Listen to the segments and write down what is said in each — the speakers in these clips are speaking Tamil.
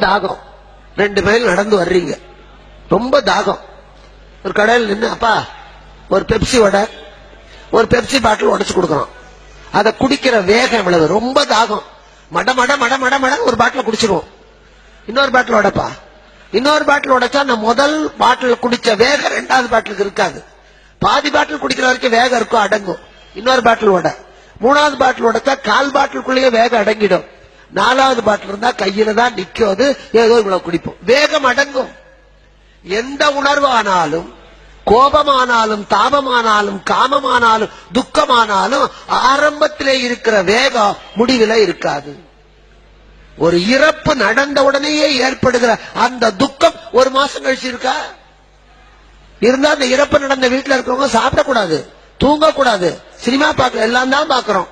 தாகம், 2 மைல் நடந்து வர்றீங்க, ரொம்ப தாகம். ஒரு கடையில் நின்று அப்பா ஒரு பெப்சி வடை, ஒரு பெப்சி பாட்டில் உடைச்சு கொடுக்கறோம். அதை குடிக்கிற வேகம் எவ்வளவு, ரொம்ப தாகம், மட மட மட மட மட ஒரு பாட்டில் குடிச்சிருவோம். இன்னொரு பாட்டில் உடைப்பா, இன்னொரு பாட்டில் உடைச்சா அந்த முதல் பாட்டில் குடிச்ச வேகம் 2வது பாட்டிலுக்கு இருக்காது. பாதி பாட்டில் குடிக்கிற வரைக்கும் வேகம் இருக்கும், அடங்கும். இன்னொரு பாட்டில் உடை, 3வது பாட்டில் உடைச்சா 1/4 பாட்டிலுக்குள்ளேயே வேகம் அடங்கிடும். 4வது பாட்டில் இருந்தா கையில தான் நிக்கும், அது ஏதோ இவ்வளவு குடிப்போம், வேகம் அடங்கும். எந்த உணர்வு ஆனாலும், கோபமானாலும், தாபமானாலும், காமமானாலும், துக்கமானாலும் ஆரம்பத்திலே இருக்கிற வேகம் முடிவில இருக்காது. ஒரு இறப்பு நடந்த உடனேயே ஏற்படுகிற அந்த துக்கம் 1 மாசம் கழிச்சு இருக்கா? இருந்தா அந்த இறப்பு நடந்த வீட்டுல இருக்கிறவங்க சாப்பிடக்கூடாது, தூங்கக்கூடாது, சினிமா பார்க்க, எல்லாம் தான் பாக்குறோம்.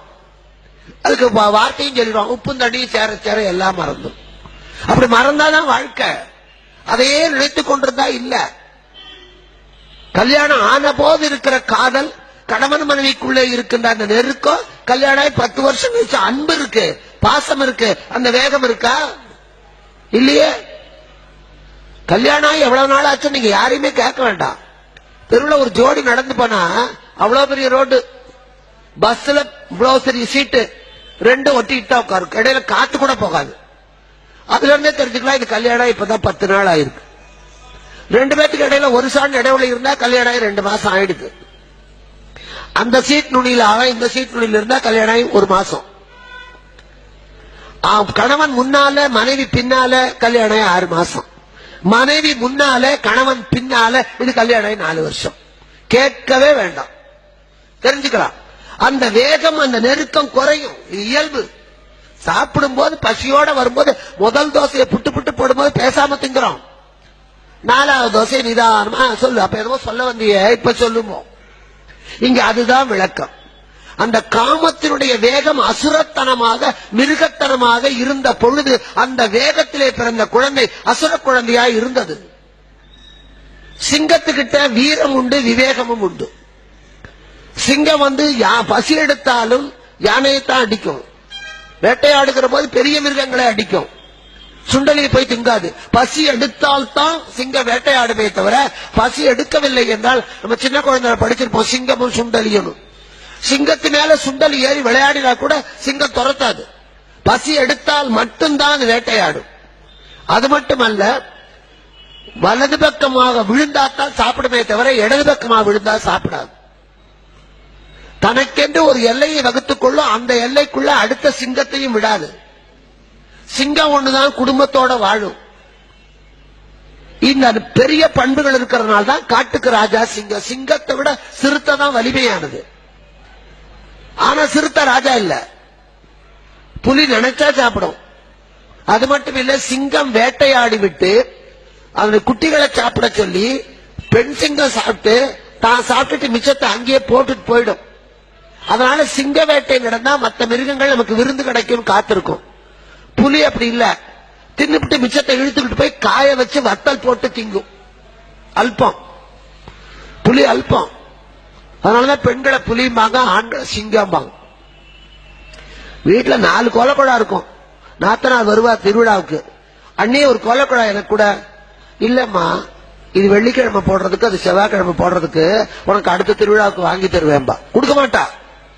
அதுக்கு வார்த்தையும் சொல்லிடுவோம், உப்பும் தண்ணியும் சேர சேர எல்லாம் மறந்தும். அப்படி மறந்தாதான் வாழ்க்கை. அதையே நினைத்து கொண்டிருந்தா இல்ல. கல்யாணம் ஆன போது இருக்கிற காதல், கணவன் மனைவிக்குள்ளே இருக்கின்ற அந்த நெருக்கம், கல்யாணம் 10 வருஷம் கழிச்சு அன்பு இருக்கு, பாசம் இருக்கு, அந்த வேகம் இருக்கா? இல்லையே. கல்யாணம் எவ்வளவு நாள் ஆச்சு நீங்க யாரையுமே கேட்க வேண்டாம். தெருவில் ஒரு ஜோடி நடந்து போனா அவ்வளவு பெரிய ரோடு, பஸ்ல இவ்வளவு பெரிய சீட்டு, 2 ஒட்டிக்கிட்டா உட்காரு, இடையில காத்து கூட போகாது. அதுல இருந்தே தெரிஞ்சுக்கலாம் இது கல்யாணம் இப்பதான் 10 நாள் ஆயிருக்கு. 2 பேத்துக்கு இடையில ஒரு சாண் இடைவெளி இருந்தா கல்யாணம் 2 மாசம் ஆயிடுது. அந்த சீட் நுனியில அவன் இந்த சீட் நுனியில இருந்தா கல்யாணம் 1 மாசம். கணவன் முன்னால மனைவி பின்னால கல்யாணம் 6 மாசம். மனைவி முன்னால கணவன் பின்னால இது கல்யாணம் 4 வருஷம். கேட்கவே வேண்டாம், தெரிஞ்சுக்கலாம். அந்த வேகம், அந்த நெருக்கம் குறையும், இயல்பு. சாப்பிடும் போது பசியோட வரும்போது முதல் தோசையை புட்டு புட்டு போடும்போது பேசாம திங்குறோம். 4வது தோசை நிதானமா சொல்லு, அப்ப எதுவும் சொல்ல வந்தியே இப்ப சொல்லுமோ. இங்க அதுதான் விளக்கம். அந்த காமத்தினுடைய வேகம் அசுரத்தனமாக, மிருகத்தனமாக இருந்த பொழுது அந்த வேகத்திலே பிறந்த குழந்தை அசுர குழந்தையாய் இருந்தது. சிங்கத்துக்கிட்ட வீரம் உண்டு, விவேகமும் உண்டு. சிங்கம் பசி எடுத்தாலும் யானையைத்தான் அடிக்கும், வேட்டையாடுகிற போது பெரிய மிருகங்களை அடிக்கும், சுண்டலியை போய் திங்காது. பசி எடுத்தால்தான் சிங்கம் வேட்டையாடுமே தவிர, பசி எடுக்கவில்லை என்றால், நம்ம சின்ன குழந்தை படிச்சிருப்போம் சிங்கமும் சுண்டலியும். சிங்கத்து மேல சுண்டலி ஏறி விளையாடினா கூட சிங்கம் துரத்தாது. பசி எடுத்தால் மட்டும்தான் வேட்டையாடும். அது மட்டுமல்ல, வலது பக்கமாக விழுந்தாத்தான் சாப்பிடுமே தவிர இடது பக்கமாக விழுந்தா சாப்பிடாது. தனக்கென்று ஒரு எல்லையை வகுத்துக் கொள்ளும், அந்த எல்லைக்குள்ள அடுத்த சிங்கத்தையும் விடாது. சிங்கம் ஒண்ணுதான் குடும்பத்தோட வாழும். இந்த பெரிய பண்புகள் இருக்கிறதுனால தான் காட்டுக்கு ராஜா சிங்கம். சிங்கத்தை விட சிறுத்தை தான் வலிமையானது. ஆனா சிறுத்தை ராஜா இல்ல, புலி நினைச்சா சாப்பிடும். அது மட்டும் இல்ல, சிங்கம் வேட்டையாடி விட்டு அவனுடைய குட்டிகளை சாப்பிட சொல்லி பெண் சிங்கம் சாப்பிட்டு தான் சாப்பிட்டுட்டு மிச்சத்தை அங்கேயே போட்டுட்டு போயிடும். அதனால சிங்க வேட்டை நடந்தா மற்ற மிருகங்கள் நமக்கு விருந்து கிடைக்கும் காத்திருக்கும். புலி அப்படி இல்ல, தின்னுபிட்டு மிச்சத்தை இழுத்துக்கிட்டு போய் காய வச்சு வத்தல் போட்டு திங்கும். அல்பம், புலி அல்பம். அதனாலதான் பெண்களை புலிம்பாங்க, ஆண்களை சிங்கம்பாங்க. வீட்டுல 4 கோலக்குழா இருக்கும். நாத்தனார் வருவா திருவிழாவுக்கு, அண்ணே ஒரு கோலக்குழா எனக்கு கூட. இல்லம்மா, இது வெள்ளிக்கிழமை போடுறதுக்கு, அது செவ்வாய்க்கிழமை போடுறதுக்கு, உனக்கு அடுத்த திருவிழாவுக்கு வாங்கி தருவேன்பா. கொடுக்க மாட்டா,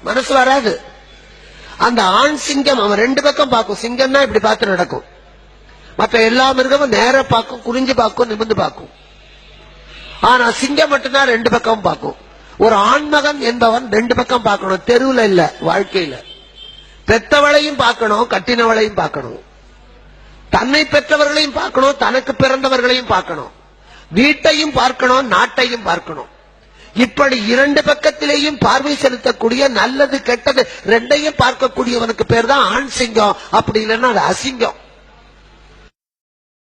மனசு வராது. அந்த ஆண் சிங்கம் அவன் 2 பக்கம் பார்க்கும். சிங்கம்னா இப்படி பார்த்து நடக்கும், மற்ற எல்லா மிருகமும் நேர பார்க்கும், குறிஞ்சு பார்க்கும், நிமிந்து பார்க்கும். ஆனா சிங்கம் மட்டும்தான் 2 பக்கம் பார்க்கும். ஒரு ஆண்மகன் என்பவன் 2 பக்கம் பார்க்கணும், தெருவுல இல்ல, வாழ்க்கையில. பெத்தவளையும் பார்க்கணும், கட்டினவளையும் பார்க்கணும், தன்னை பெற்றவர்களையும் பார்க்கணும், தனக்கு பிறந்தவர்களையும் பார்க்கணும், வீட்டையும் பார்க்கணும், நாட்டையும் பார்க்கணும். இப்படி 2 பக்கத்திலேயும் பார்வை செலுத்தக்கூடிய, நல்லது கெட்டது 2ஐயும் பார்க்கக்கூடியவனுக்கு பேர் தான் ஆண் சிங்கம். அப்படி இல்லைன்னா அது அசிங்கம்.